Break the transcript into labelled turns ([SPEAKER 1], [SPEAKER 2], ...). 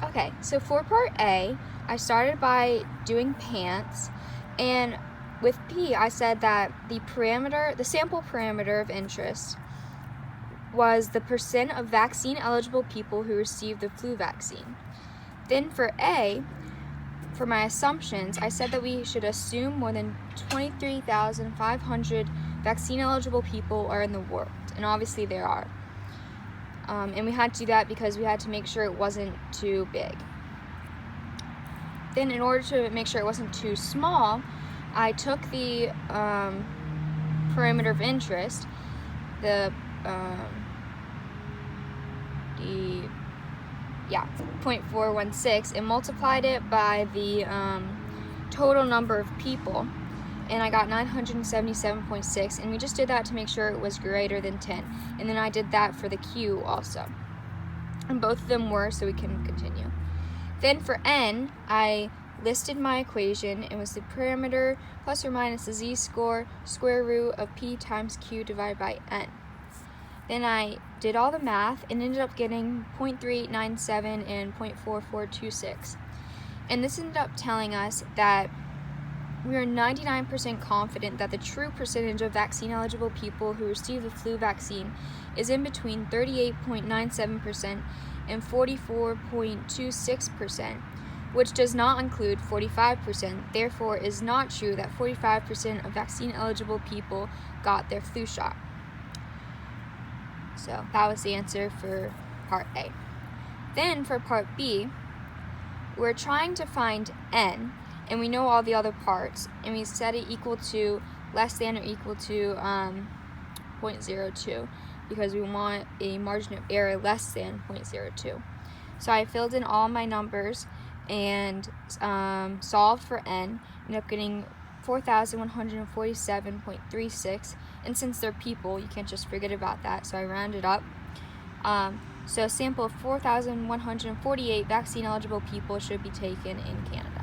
[SPEAKER 1] Okay, so for part A, I started by doing pants, and with P, I said that the sample parameter of interest was the percent of vaccine-eligible people who received the flu vaccine. Then for A, for my assumptions, I said that we should assume more than 23,500 vaccine-eligible people are in the world, and obviously there are. And we had to do that because we had to make sure it wasn't too big. Then in order to make sure it wasn't too small, I took the parameter of interest, the 0.416, and multiplied it by the total number of people, and I got 977.6, and we just did that to make sure it was greater than 10. And then I did that for the Q also, and both of them were, so we can continue. Then for N, I listed my equation. It was the parameter plus or minus the z-score square root of P times Q divided by N. Then I did all the math and ended up getting 0.3897 and 0.4426. And this ended up telling us that we are 99% confident that the true percentage of vaccine-eligible people who receive the flu vaccine is in between 38.97% and 44.26%, which does not include 45%. Therefore, it is not true that 45% of vaccine-eligible people got their flu shot. So that was the answer for part A. Then for part B, we're trying to find N, and we know all the other parts, and we set it equal to, less than or equal to 0.02, because we want a margin of error less than 0.02. So I filled in all my numbers and solved for N, ended up getting 4,147.36, and since they're people, you can't just forget about that, so I rounded up. So a sample of 4,148 vaccine-eligible people should be taken in Canada.